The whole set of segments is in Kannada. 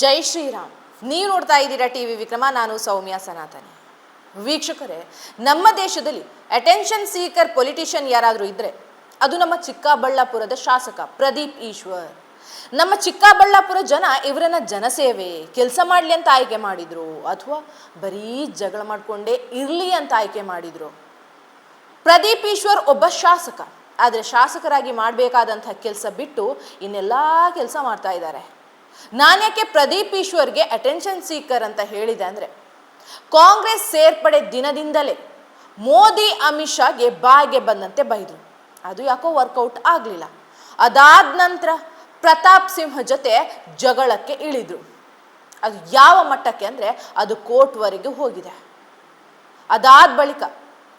ಜೈ ಶ್ರೀರಾಮ್. ನೀವು ನೋಡ್ತಾ ಇದ್ದೀರಾ ಟಿವಿ ವಿಕ್ರಮ. ನಾನು ಸೌಮ್ಯ ಸನಾತನಿ. ವೀಕ್ಷಕರೇ, ನಮ್ಮ ದೇಶದಲ್ಲಿ ಅಟೆನ್ಷನ್ ಸೀಕರ್ ಪೊಲಿಟಿಷಿಯನ್ ಯಾರಾದರೂ ಇದ್ದರೆ ಅದು ನಮ್ಮ ಚಿಕ್ಕಬಳ್ಳಾಪುರದ ಶಾಸಕ ಪ್ರದೀಪ್ ಈಶ್ವರ್. ನಮ್ಮ ಚಿಕ್ಕಬಳ್ಳಾಪುರ ಜನ ಇವರನ್ನ ಜನಸೇವೆ ಕೆಲಸ ಮಾಡಲಿ ಅಂತ ಆಯ್ಕೆ ಮಾಡಿದ್ರು ಅಥವಾ ಬರೀ ಜಗಳ ಮಾಡಿಕೊಂಡೇ ಇರಲಿ ಅಂತ ಆಯ್ಕೆ ಮಾಡಿದ್ರು? ಪ್ರದೀಪ್ ಈಶ್ವರ್ ಒಬ್ಬ ಶಾಸಕ, ಆದರೆ ಶಾಸಕರಾಗಿ ಮಾಡಬೇಕಾದಂತಹ ಕೆಲಸ ಬಿಟ್ಟು ಇನ್ನೆಲ್ಲ ಕೆಲಸ ಮಾಡ್ತಾ ಇದ್ದಾರೆ. ನಾನ್ಯಾಕೆ ಪ್ರದೀಪ್ ಈಶ್ವರ್ಗೆ ಅಟೆನ್ಷನ್ ಸೀಕರ್ ಅಂತ ಹೇಳಿದೆ ಅಂದರೆ, ಕಾಂಗ್ರೆಸ್ ಸೇರ್ಪಡೆ ದಿನದಿಂದಲೇ ಮೋದಿ ಅಮಿತ್ ಶಾಗೆ ಬಾಯಿಗೆ ಬಂದಂತೆ ಬೈದರು. ಅದು ಯಾಕೋ ವರ್ಕೌಟ್ ಆಗಲಿಲ್ಲ. ಅದಾದ ನಂತರ ಪ್ರತಾಪ್ ಸಿಂಹ ಜೊತೆ ಜಗಳಕ್ಕೆ ಇಳಿದ್ರು. ಅದು ಯಾವ ಮಟ್ಟಕ್ಕೆ ಅಂದರೆ ಅದು ಕೋರ್ಟ್ವರೆಗೆ ಹೋಗಿದೆ. ಅದಾದ ಬಳಿಕ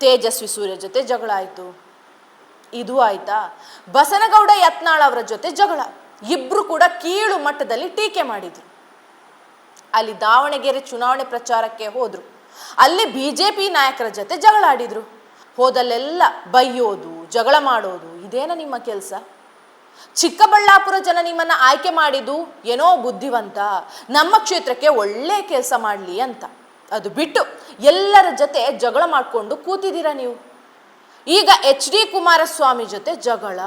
ತೇಜಸ್ವಿ ಸೂರ್ಯ ಜೊತೆ ಜಗಳ ಆಯಿತು. ಇದು ಆಯ್ತಾ, ಬಸನಗೌಡ ಯತ್ನಾಳ್ ಅವರ ಜೊತೆ ಜಗಳ. ಇಬ್ರು ಕೂಡ ಕೀಳು ಮಟ್ಟದಲ್ಲಿ ಟೀಕೆ ಮಾಡಿದ್ರು. ಅಲ್ಲಿ ದಾವಣಗೆರೆ ಚುನಾವಣೆ ಪ್ರಚಾರಕ್ಕೆ ಹೋದ್ರು. ಅಲ್ಲಿ ಬಿಜೆಪಿ ನಾಯಕರ ಜೊತೆ ಜಗಳ ಆಡಿದ್ರು. ಹೋದಲ್ಲೆಲ್ಲ ಬೈಯೋದು, ಜಗಳ ಮಾಡೋದು, ಇದೇನ ನಿಮ್ಮ ಕೆಲಸ? ಚಿಕ್ಕಬಳ್ಳಾಪುರ ಜನ ನಿಮ್ಮನ್ನ ಆಯ್ಕೆ ಮಾಡಿದ್ದು ಏನೋ ಬುದ್ಧಿವಂತ, ನಮ್ಮ ಕ್ಷೇತ್ರಕ್ಕೆ ಒಳ್ಳೆ ಕೆಲಸ ಮಾಡಲಿ ಅಂತ. ಅದು ಬಿಟ್ಟು ಎಲ್ಲರ ಜೊತೆ ಜಗಳ ಮಾಡಿಕೊಂಡು ಕೂತಿದ್ದೀರಾ ನೀವು. ಈಗ HD ಕುಮಾರಸ್ವಾಮಿ ಜೊತೆ ಜಗಳ.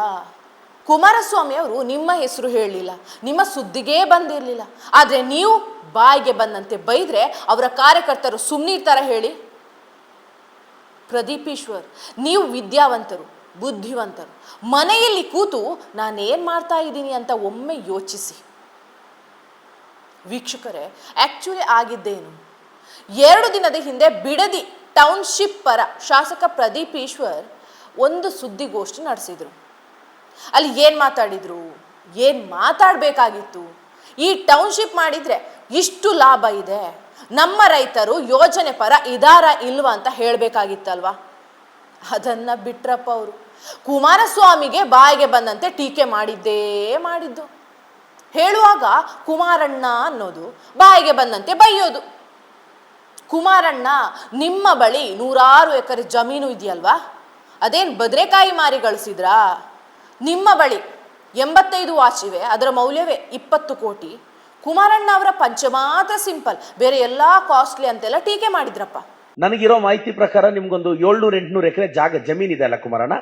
ಕುಮಾರಸ್ವಾಮಿ ಅವರು ನಿಮ್ಮ ಹೆಸರು ಹೇಳಲಿಲ್ಲ, ನಿಮ್ಮ ಸುದ್ದಿಗೇ ಬಂದಿರಲಿಲ್ಲ. ಆದರೆ ನೀವು ಬಾಯಿಗೆ ಬಂದಂತೆ ಬೈದ್ರೆ ಅವರ ಕಾರ್ಯಕರ್ತರು ಸುಮ್ಮನಿರ್ತಾರ ಹೇಳಿ? ಪ್ರದೀಪ್ ಈಶ್ವರ್, ನೀವು ವಿದ್ಯಾವಂತರು, ಬುದ್ಧಿವಂತರು. ಮನೆಯಲ್ಲಿ ಕೂತು ನಾನೇನು ಮಾಡ್ತಾ ಇದ್ದೀನಿ ಅಂತ ಒಮ್ಮೆ ಯೋಚಿಸಿ. ವೀಕ್ಷಕರೇ, ಆ್ಯಕ್ಚುಲಿ ಆಗಿದ್ದೇನು, 2 ದಿನದ ಹಿಂದೆ ಬಿಡದಿ ಟೌನ್ಶಿಪ್ ಪರ ಶಾಸಕ ಪ್ರದೀಪ್ ಈಶ್ವರ್ ಒಂದು ಸುದ್ದಿಗೋಷ್ಠಿ ನಡೆಸಿದರು. ಅಲ್ಲಿ ಏನು ಮಾತಾಡಿದ್ರು, ಏನು ಮಾತಾಡಬೇಕಾಗಿತ್ತು? ಈ ಟೌನ್ಶಿಪ್ ಮಾಡಿದರೆ ಇಷ್ಟು ಲಾಭ ಇದೆ, ನಮ್ಮ ರೈತರು ಯೋಜನೆ ಪರ ಇದಾರ ಇಲ್ವಾ ಅಂತ ಹೇಳಬೇಕಾಗಿತ್ತಲ್ವಾ? ಅದನ್ನು ಬಿಟ್ರಪ್ಪ ಅವರು. ಕುಮಾರಸ್ವಾಮಿಗೆ ಬಾಯಿಗೆ ಬಂದಂತೆ ಟೀಕೆ ಮಾಡಿದ್ದು. ಹೇಳುವಾಗ ಕುಮಾರಣ್ಣ ಅನ್ನೋದು, ಬಾಯಿಗೆ ಬಂದಂತೆ ಬೈಯೋದು. ಕುಮಾರಣ್ಣ, ನಿಮ್ಮ ಬಳಿ 100 ಎಕರೆ ಜಮೀನು ಇದೆಯಲ್ವಾ, ಅದೇನು ಬದನೆಕಾಯಿ ಮಾರಿ ಗಳಿಸಿದ್ರಾ? ನಿಮ್ಮ ಬಳಿ 85 ವಾಚ್ ಇವೆ, ಅದರ ಮೌಲ್ಯವೇ 20 ಕೋಟಿ. ಕುಮಾರಣ್ಣ ಅವರ ಪಂಚ ಮಾತ್ರ ಸಿಂಪಲ್, ಬೇರೆ ಎಲ್ಲಾ ಕಾಸ್ಟ್ಲಿ ಅಂತೆಲ್ಲ ಟೀಕೆ ಮಾಡಿದ್ರಪ್ಪ. ನನಗಿರೋ ಮಾಹಿತಿ ಪ್ರಕಾರ ನಿಮ್ಗೊಂದು 700-800 ಎಕರೆ ಜಮೀನ್ ಇದೆ ಅಲ್ಲ ಕುಮಾರಣ್ಣ?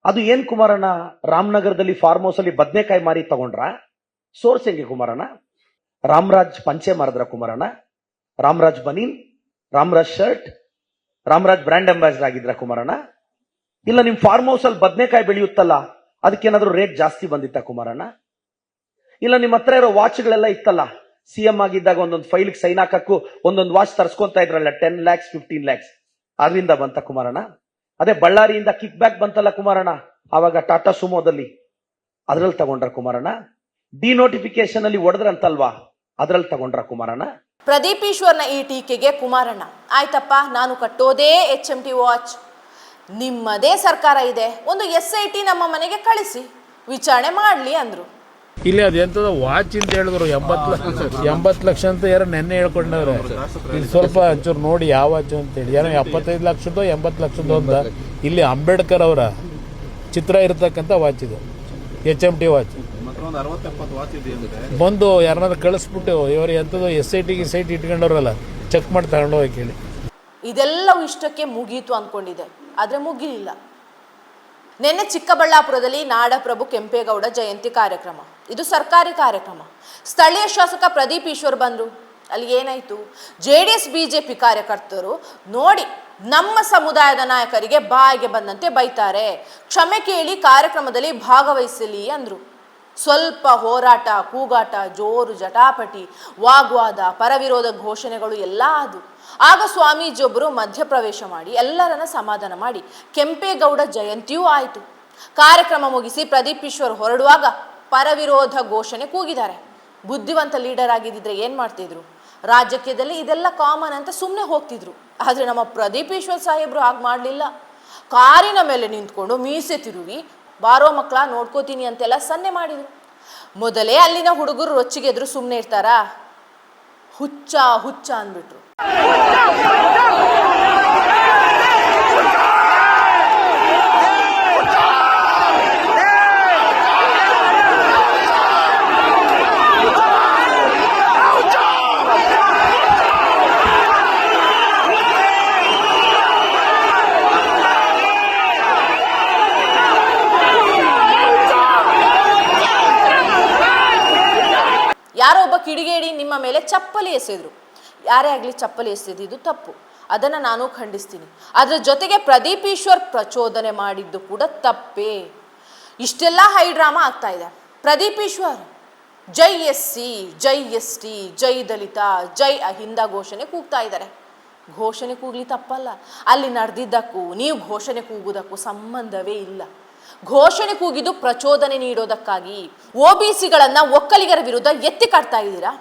ಅದು ಏನ್ ಕುಮಾರಣ್ಣ, ರಾಮನಗರದಲ್ಲಿ ಫಾರ್ಮ್ ಹೌಸ್ ಅಲ್ಲಿ ಬದನೆಕಾಯಿ ಮಾರಿ ತಗೊಂಡ್ರ? ಸೋರ್ಸ್ ಹೆಂಗೆ ಕುಮಾರಣ್ಣ? ರಾಮರಾಜ್ ಪಂಚೆ ಮಾರಿದ್ರ Kumaranna? Ramraj banian, Ramraj shirt, Ramraj brand ambassador ಆಗಿದ್ರ ಕುಮಾರಣ್ಣ? ಇಲ್ಲ ನಿಮ್ ಫಾರ್ಮ್ ಹೌಸ್ ಅಲ್ಲಿ ಬದನೆಕಾಯಿ ಬೆಳೆಯುತ್ತಲ್ಲ, ಅದಕ್ಕೇನಾದ್ರೂ ರೇಟ್ ಜಾಸ್ತಿ ಬಂದಿತ್ತ ಕುಮಾರಣ್ಣ? ಇಲ್ಲ ನಿಮ್ಮ ಹತ್ರ ಇರೋ ವಾಚ್ಗಳೆಲ್ಲ ಇತ್ತಲ್ಲ, CM ಆಗಿದ್ದಾಗ ಒಂದೊಂದು ಫೈಲ್ಗೆ ಸೈನ್ ಹಾಕಕ್ಕೂ ಒಂದೊಂದು ವಾಚ್ ತರಿಸ್ಕೊಂತ ಇದ್ರಲ್ಲ, 10 lakhs 15 lakhs, ಅದರಿಂದ ಬಂತ ಕುಮಾರಣ್ಣ? ಅದೇ ಬಳ್ಳಾರಿಯಿಂದ ಕಿಕ್ ಬ್ಯಾಕ್ ಬಂತಲ್ಲ ಕುಮಾರಣ್ಣ, ಆವಾಗ ಟಾಟಾ ಸುಮೋದಲ್ಲಿ, ಅದ್ರಲ್ಲಿ ತಗೊಂಡ್ರ ಕುಮಾರಣ್ಣ? ಡಿನೋಟಿಫಿಕೇಶನ್ ಅಲ್ಲಿ ಹೊಡೆದ್ರಂತಲ್ವಾ, ಅದ್ರಲ್ಲಿ ತಗೊಂಡ್ರ ಕುಮಾರಣ್ಣ? ಪ್ರದೀಪ್ ಈಶ್ವರ್ನ ಈ ಟೀಕೆಗೆ ಕುಮಾರಣ್ಣ, ಆಯ್ತಪ್ಪ, ನಾನು ಕಟ್ಟೋದೇ HMT ವಾಚ್, ನಿಮ್ಮದೇ ಸರ್ಕಾರ ಇದೆ, ಒಂದು SIT ನಮ್ಮ ಮನೆಗೆ ಕಳಿಸಿ ವಿಚಾರಣೆ ಮಾಡ್ಲಿ ಅಂದ್ರು. ಇಲ್ಲಿ ಅದೆಂತದ ವಾಚ್ ಅಂತ ಹೇಳಿದ್ರು, 80 ಲಕ್ಷ ಅಂತ ಯಾರೋ ನೆನ್ನೆ ಹೇಳ್ಕೊಂಡವ್ರೆ. ಇಲ್ಲಿ ಸ್ವಲ್ಪ ಒಂಚೂರು ನೋಡಿ ಯಾವ ವಾಚ್ ಅಂತೇಳಿ, ಏನೋ 75 ಲಕ್ಷದೋ 80 ಲಕ್ಷದೋ ಅಂತ. ಇಲ್ಲಿ ಅಂಬೇಡ್ಕರ್ ಅವರ ಚಿತ್ರ ಇರತಕ್ಕಂಥ ವಾಚ್ ಇದು, HMT ವಾಚ್. ಬಂದು ಯಾರನ್ನಾದ್ರು ಕಳಿಸ್ಬಿಟ್ಟು ಇವರು ಎಂಥದ್ದು SIT ಇಟ್ಕೊಂಡವ್ರಲ್ಲ, ಚೆಕ್ ಮಾಡಿ ತಗೊಂಡು ಹೋಗಿ ಕೇಳಿ. ಇದೆಲ್ಲವೂ ಇಷ್ಟಕ್ಕೆ ಮುಗೀತು ಅಂದ್ಕೊಂಡಿದೆ, ಆದರೆ ಮುಗಿಲಿಲ್ಲ. ನಿನ್ನೆ ಚಿಕ್ಕಬಳ್ಳಾಪುರದಲ್ಲಿ ನಾಡಪ್ರಭು ಕೆಂಪೇಗೌಡ ಜಯಂತಿ ಕಾರ್ಯಕ್ರಮ, ಇದು ಸರ್ಕಾರಿ ಕಾರ್ಯಕ್ರಮ. ಸ್ಥಳೀಯ ಶಾಸಕ ಪ್ರದೀಪ್ ಈಶ್ವರ್ ಬಂದರು. ಅಲ್ಲಿ ಏನಾಯಿತು, JDS BJP ಕಾರ್ಯಕರ್ತರು ನೋಡಿ ನಮ್ಮ ಸಮುದಾಯದ ನಾಯಕರಿಗೆ ಬಾಯಿಗೆ ಬಂದಂತೆ ಬೈತಾರೆ, ಕ್ಷಮೆ ಕೇಳಿ ಕಾರ್ಯಕ್ರಮದಲ್ಲಿ ಭಾಗವಹಿಸಲಿ ಅಂದರು. ಸ್ವಲ್ಪ ಹೋರಾಟ, ಕೂಗಾಟ, ಜೋರು ಜಟಾಪಟಿ, ವಾಗ್ವಾದ, ಪರವಿರೋಧ ಘೋಷಣೆಗಳು ಎಲ್ಲ ಆದವು. ಆಗ ಸ್ವಾಮೀಜಿಯೊಬ್ಬರು ಮಧ್ಯಪ್ರವೇಶ ಮಾಡಿ ಎಲ್ಲರನ್ನ ಸಮಾಧಾನ ಮಾಡಿ ಕೆಂಪೇಗೌಡ ಜಯಂತಿಯೂ ಆಯಿತು. ಕಾರ್ಯಕ್ರಮ ಮುಗಿಸಿ ಪ್ರದೀಪ್ ಈಶ್ವರ್ ಹೊರಡುವಾಗ ಪರವಿರೋಧ ಘೋಷಣೆ ಕೂಗಿದ್ದಾರೆ. ಬುದ್ಧಿವಂತ ಲೀಡರ್ ಆಗಿದ್ದಿದ್ರೆ ಏನು ಮಾಡ್ತಿದ್ರು? ರಾಜಕೀಯದಲ್ಲಿ ಇದೆಲ್ಲ ಕಾಮನ್ ಅಂತ ಸುಮ್ಮನೆ ಹೋಗ್ತಿದ್ರು. ಆದರೆ ನಮ್ಮ ಪ್ರದೀಪ್ ಈಶ್ವರ್ ಸಾಹೇಬರು ಹಾಗೆ ಮಾಡಲಿಲ್ಲ. ಕಾರಿನ ಮೇಲೆ ನಿಂತ್ಕೊಂಡು ಮೀಸೆ ತಿರುವಿ, ಬಾರೋ ಮಕ್ಕಳ ನೋಡ್ಕೋತೀನಿ ಅಂತೆಲ್ಲ ಸನ್ನೆ ಮಾಡಿದ್ರು. ಮೊದಲೇ ಅಲ್ಲಿನ ಹುಡುಗರು ರೊಚ್ಚಿಗೆದ್ರು ಸುಮ್ಮನೆ ಇರ್ತಾರಾ? ಹುಚ್ಚ ಹುಚ್ಚ ಅಂದ್ಬಿಟ್ರು. ಕಿಡಿಗೇಡಿ ನಿಮ್ಮ ಮೇಲೆ ಚಪ್ಪಲಿ ಎಸೆದ್ರು. ಯಾರೇ ಆಗಲಿ ಚಪ್ಪಲಿ ಎಸೆದಿದ್ದು ತಪ್ಪು, ಅದನ್ನು ನಾನು ಖಂಡಿಸ್ತೀನಿ. ಅದರ ಜೊತೆಗೆ ಪ್ರದೀಪ್ ಈಶ್ವರ್ ಪ್ರಚೋದನೆ ಮಾಡಿದ್ದು ಕೂಡ ತಪ್ಪೇ. ಇಷ್ಟೆಲ್ಲ ಹೈ ಡ್ರಾಮಾ ಆಗ್ತಾ ಇದೆ. ಪ್ರದೀಪ್ ಈಶ್ವರ್ ಜೈ SC, ಜೈ ST, ಜೈ ದಲಿತ, ಜೈ ಅಹಿಂದ ಘೋಷಣೆ ಕೂಗ್ತಾ ಇದ್ದಾರೆ. ಘೋಷಣೆ ಕೂಗ್ಲಿ ತಪ್ಪಲ್ಲ, ಅಲ್ಲಿ ನಡೆದಿದ್ದಕ್ಕೂ ನೀವು ಘೋಷಣೆ ಕೂಗುವುದಕ್ಕೂ ಸಂಬಂಧವೇ ಇಲ್ಲ. ಘೋಷಣೆ ಕೂಗಿದ್ದು ಪ್ರಚೋದನೆ ನೀಡೋದಕ್ಕಾಗಿ. OBCಗಳನ್ನು ಒಕ್ಕಲಿಗರ ವಿರುದ್ಧ ಎತ್ತಿ ಕಾಡ್ತಾ ಇದ್ದೀರಾ.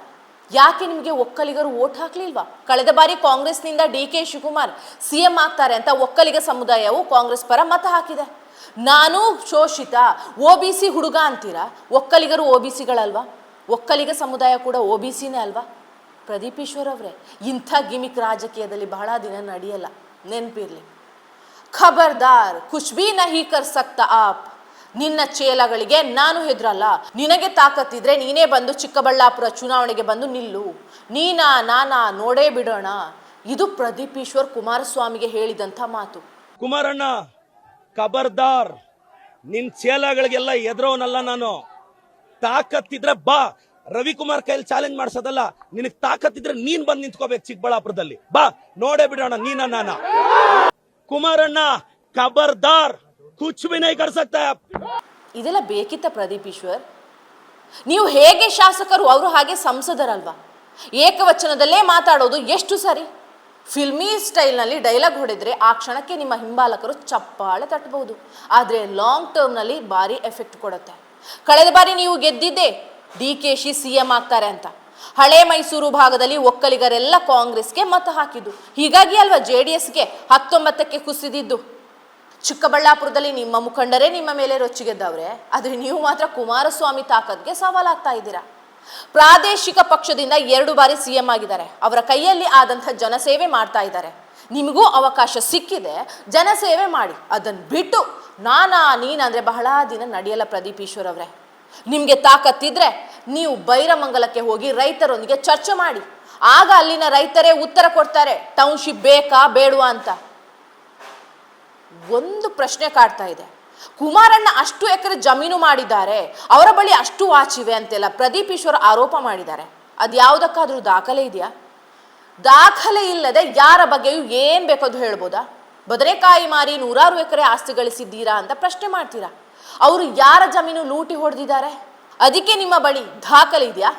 ಯಾಕೆ ನಿಮಗೆ ಒಕ್ಕಲಿಗರು ಓಟ್ ಹಾಕ್ಲಿಲ್ವಾ? ಕಳೆದ ಬಾರಿ ಕಾಂಗ್ರೆಸ್ನಿಂದ DK ಶಿವಕುಮಾರ್ CM ಆಗ್ತಾರೆ ಅಂತ ಒಕ್ಕಲಿಗ ಸಮುದಾಯವು ಕಾಂಗ್ರೆಸ್ ಪರ ಮತ ಹಾಕಿದೆ. ನಾನು ಶೋಷಿತ OBC ಹುಡುಗ ಅಂತೀರಾ, ಒಕ್ಕಲಿಗರು OBCಗಳಲ್ವಾ? ಒಕ್ಕಲಿಗ ಸಮುದಾಯ ಕೂಡ OBCನೇ ಅಲ್ವಾ? ಪ್ರದೀಪ್ ಈಶ್ವರ್ ಅವರೇ, ಇಂಥ ಗಿಮಿಕ್ ರಾಜಕೀಯದಲ್ಲಿ ಬಹಳ ದಿನ ನಡೆಯಲ್ಲ, ನೆನಪಿರ್ಲಿ. ಖಬರ್ದಾರ್, ಕುಚ್ ಭೀ ನಹೀ ಕರ್ ಸಕ್ತಾ ಆಪ್. ನಿನ್ನ ಚೇಲಗಳಿಗೆ ನಾನು ಹೆದರಲ್ಲ. ನಿನಗೆ ತಾಕತ್ತಿದ್ರೆ ನೀನೇ ಬಂದು ಚಿಕ್ಕಬಳ್ಳಾಪುರ ಚುನಾವಣೆಗೆ ಬಂದು ನಿಲ್ಲು. ನಾನಾ ನೋಡೇ ಬಿಡೋಣ. ಇದು ಪ್ರದೀಪ್ ಈಶ್ವರ್ ಕುಮಾರಸ್ವಾಮಿಗೆ ಹೇಳಿದಂಥ ಮಾತು. ಕುಮಾರಣ್ಣ, ಖಬರ್ದಾರ್, ನಿನ್ ಚೇಲಗಳಿಗೆಲ್ಲ ಎದುರೋನಲ್ಲ ನಾನು. ತಾಕತ್ತಿದ್ರೆ ಬಾ. ರವಿಕುಮಾರ್ ಕೈಲಿ ಚಾಲೆಂಜ್ ಮಾಡ್ಸೋದಲ್ಲ, ನಿನಗ್ ತಾಕತ್ತಿದ್ರೆ ನೀನ್ ಬಂದು ನಿಂತ್ಕೋಬೇಕು ಚಿಕ್ಕಬಳ್ಳಾಪುರದಲ್ಲಿ. ಬಾ, ನೋಡೇ ಬಿಡೋಣ ನಾನ. ಕುಮಾರಣ್ಣ, ಖಬರ್ದಾರ್, ಕುಚ್ ಭೀ ನಹೀ ಕರ್ ಸಕ್ತಾ. ಇದೆಲ್ಲ ಬೇಕಿತ್ತ ಪ್ರದೀಪ್ ಈಶ್ವರ್? ನೀವು ಹೇಗೆ ಶಾಸಕರು, ಅವರು ಹಾಗೆ ಸಂಸದರಲ್ವಾ? ಏಕವಚನದಲ್ಲೇ ಮಾತಾಡೋದು ಎಷ್ಟು ಸರಿ? ಫಿಲ್ಮಿ ಸ್ಟೈಲ್ನಲ್ಲಿ ಡೈಲಾಗ್ ಹೊಡೆದ್ರೆ ಆ ಕ್ಷಣಕ್ಕೆ ನಿಮ್ಮ ಹಿಂಬಾಲಕರು ಚಪ್ಪಾಳೆ ತಟ್ಟಬಹುದು, ಆದರೆ ಲಾಂಗ್ ಟರ್ಮ್ನಲ್ಲಿ ಭಾರಿ ಎಫೆಕ್ಟ್ ಕೊಡುತ್ತೆ. ಕಳೆದ ಬಾರಿ ನೀವು ಗೆದ್ದಿದ್ದೆ DKಶಿ CM ಆಗ್ತಾರೆ ಅಂತ. ಹಳೆ ಮೈಸೂರು ಭಾಗದಲ್ಲಿ ಒಕ್ಕಲಿಗರೆಲ್ಲ ಕಾಂಗ್ರೆಸ್ಗೆ ಮತ ಹಾಕಿದ್ದು. ಹೀಗಾಗಿ ಅಲ್ವಾ JDSಗೆ 19ಕ್ಕೆ ಕುಸಿದಿದ್ದು. ಚಿಕ್ಕಬಳ್ಳಾಪುರದಲ್ಲಿ ನಿಮ್ಮ ಮುಖಂಡರೇ ನಿಮ್ಮ ಮೇಲೆ ರೊಚ್ಚಿಗೆದ್ದವ್ರೆ, ಆದರೆ ನೀವು ಮಾತ್ರ ಕುಮಾರಸ್ವಾಮಿ ತಾಕತ್ಗೆ ಸವಾಲಾಗ್ತಾ ಇದ್ದೀರಾ. ಪ್ರಾದೇಶಿಕ ಪಕ್ಷದಿಂದ 2 ಬಾರಿ CM ಆಗಿದ್ದಾರೆ. ಅವರ ಕೈಯಲ್ಲಿ ಆದಂಥ ಜನಸೇವೆ ಮಾಡ್ತಾ ಇದ್ದಾರೆ. ನಿಮಗೂ ಅವಕಾಶ ಸಿಕ್ಕಿದೆ, ಜನಸೇವೆ ಮಾಡಿ. ಅದನ್ನು ಬಿಟ್ಟು ನೀನಂದ್ರೆ ಬಹಳ ದಿನ ನಡೆಯಲ್ಲ ಪ್ರದೀಪ್ ಈಶ್ವರ್ ಅವರೇ. ನಿಮಗೆ ತಾಕತ್ತಿದ್ರೆ ನೀವು ಬೈರಮಂಗಲಕ್ಕೆ ಹೋಗಿ ರೈತರೊಂದಿಗೆ ಚರ್ಚೆ ಮಾಡಿ. ಆಗ ಅಲ್ಲಿನ ರೈತರೇ ಉತ್ತರ ಕೊಡ್ತಾರೆ, ಟೌನ್ಶಿಪ್ ಬೇಕಾ ಬೇಡವಾ ಅಂತ. ಒಂದು ಪ್ರಶ್ನೆ ಕಾಡ್ತಾ ಇದೆ. ಕುಮಾರಣ್ಣ ಅಷ್ಟು ಎಕರೆ ಜಮೀನು ಮಾಡಿದ್ದಾರೆ, ಅವರ ಬಳಿ ಅಷ್ಟು ವಾಚಿವೆ ಅಂತೆಲ್ಲ ಪ್ರದೀಪ್ ಈಶ್ವರ್ ಆರೋಪ ಮಾಡಿದ್ದಾರೆ. ಅದು ಯಾವುದಕ್ಕಾದ್ರೂ ದಾಖಲೆ ಇದೆಯಾ? ದಾಖಲೆ ಇಲ್ಲದೆ ಯಾರ ಬಗ್ಗೆಯೂ ಏನ್ ಬೇಕಾದ್ರೂ ಹೇಳ್ಬೋದಾ? ಬದನೆಕಾಯಿ ಮಾರಿ 100 ಎಕರೆ ಆಸ್ತಿ ಗಳಿಸಿದ್ದೀರಾ ಅಂತ ಪ್ರಶ್ನೆ ಮಾಡ್ತೀರಾ. ಅವರು ಯಾರ ಜಮೀನು ಲೂಟಿ ಹೊಡೆದಿದ್ದಾರೆ? ಅದಕ್ಕೆ ನಿಮ್ಮ ಬಳಿ ದಾಖಲೆ ಇದೆಯಾ?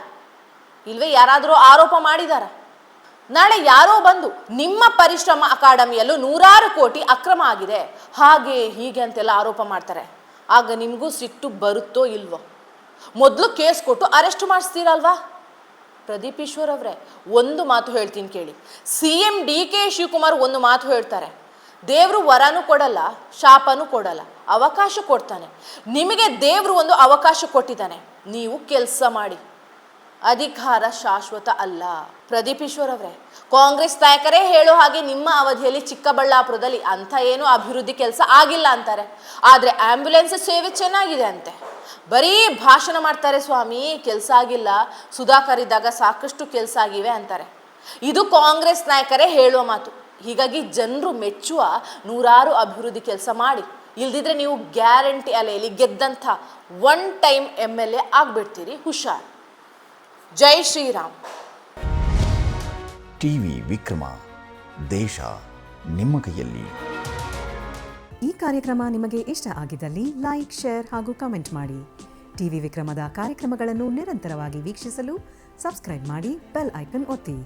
ಇಲ್ವೇ ಯಾರಾದರೂ ಆರೋಪ ಮಾಡಿದಾರ? ನಾಳೆ ಯಾರೋ ಬಂದು ನಿಮ್ಮ ಪರಿಶ್ರಮ ಅಕಾಡೆಮಿಯಲ್ಲೂ 100 ಕೋಟಿ ಅಕ್ರಮ ಆಗಿದೆ, ಹಾಗೆ ಹೀಗೆ ಅಂತೆಲ್ಲ ಆರೋಪ ಮಾಡ್ತಾರೆ. ಆಗ ನಿಮಗೂ ಸಿಟ್ಟು ಬರುತ್ತೋ ಇಲ್ವೋ? ಮೊದಲು ಕೇಸ್ ಕೊಟ್ಟು ಅರೆಸ್ಟ್ ಮಾಡಿಸ್ತೀರಲ್ವಾ? ಪ್ರದೀಪ್ ಈಶ್ವರ್ ಅವರೇ, ಒಂದು ಮಾತು ಹೇಳ್ತೀನಿ ಕೇಳಿ. CM DK ಶಿವಕುಮಾರ್ ಒಂದು ಮಾತು ಹೇಳ್ತಾರೆ, ದೇವರು ವರನೂ ಕೊಡಲ್ಲ, ಶಾಪನೂ ಕೊಡಲ್ಲ, ಅವಕಾಶ ಕೊಡ್ತಾನೆ. ನಿಮಗೆ ದೇವರು ಒಂದು ಅವಕಾಶ ಕೊಟ್ಟಿದ್ದಾನೆ, ನೀವು ಕೆಲಸ ಮಾಡಿ. ಅಧಿಕಾರ ಶಾಶ್ವತ ಅಲ್ಲ. ಪ್ರದೀಪ್ ಈಶ್ವರ್ ಅವರೇ, ಕಾಂಗ್ರೆಸ್ ನಾಯಕರೇ ಹೇಳೋ ಹಾಗೆ ನಿಮ್ಮ ಅವಧಿಯಲ್ಲಿ ಚಿಕ್ಕಬಳ್ಳಾಪುರದಲ್ಲಿ ಅಂಥ ಏನೂ ಅಭಿವೃದ್ಧಿ ಕೆಲಸ ಆಗಿಲ್ಲ ಅಂತಾರೆ. ಆದರೆ ಆಂಬ್ಯುಲೆನ್ಸ್ ಸೇವೆ ಚೆನ್ನಾಗಿದೆ ಅಂತೆ. ಬರೀ ಭಾಷಣ ಮಾಡ್ತಾರೆ ಸ್ವಾಮಿ, ಕೆಲಸ ಆಗಿಲ್ಲ. ಸುಧಾಕರ್ ಇದ್ದಾಗ ಸಾಕಷ್ಟು ಕೆಲಸ ಆಗಿವೆ ಅಂತಾರೆ. ಇದು ಕಾಂಗ್ರೆಸ್ ನಾಯಕರೇ ಹೇಳುವ ಮಾತು. ಹೀಗಾಗಿ ಜನರು ಮೆಚ್ಚುವ 100 ಅಭಿವೃದ್ಧಿ ಕೆಲಸ ಮಾಡಿ. ಇಲ್ದಿದ್ರೆ ನೀವು ಗ್ಯಾರಂಟಿ ಅಲೆಯಲ್ಲಿ ಗೆದ್ದಂಥ ಒನ್ ಟೈಮ್ MLA ಆಗ್ಬಿಡ್ತೀರಿ, ಹುಷಾರ್. ಜೈ ಶ್ರೀರಾಮ್. ಟಿವಿ ವಿಕ್ರಮ, ದೇಶ ನಿಮ್ಮ ಕೈಯಲ್ಲಿ. ಈ ಕಾರ್ಯಕ್ರಮ ನಿಮಗೆ ಇಷ್ಟ ಆಗಿದ್ದಲ್ಲಿ ಲೈಕ್, ಶೇರ್ ಹಾಗೂ ಕಮೆಂಟ್ ಮಾಡಿ. ಟಿವಿ ವಿಕ್ರಮದ ಕಾರ್ಯಕ್ರಮಗಳನ್ನು ನಿರಂತರವಾಗಿ ವೀಕ್ಷಿಸಲು ಸಬ್ಸ್ಕ್ರೈಬ್ ಮಾಡಿ, ಬೆಲ್ ಐಕನ್ ಒತ್ತಿ.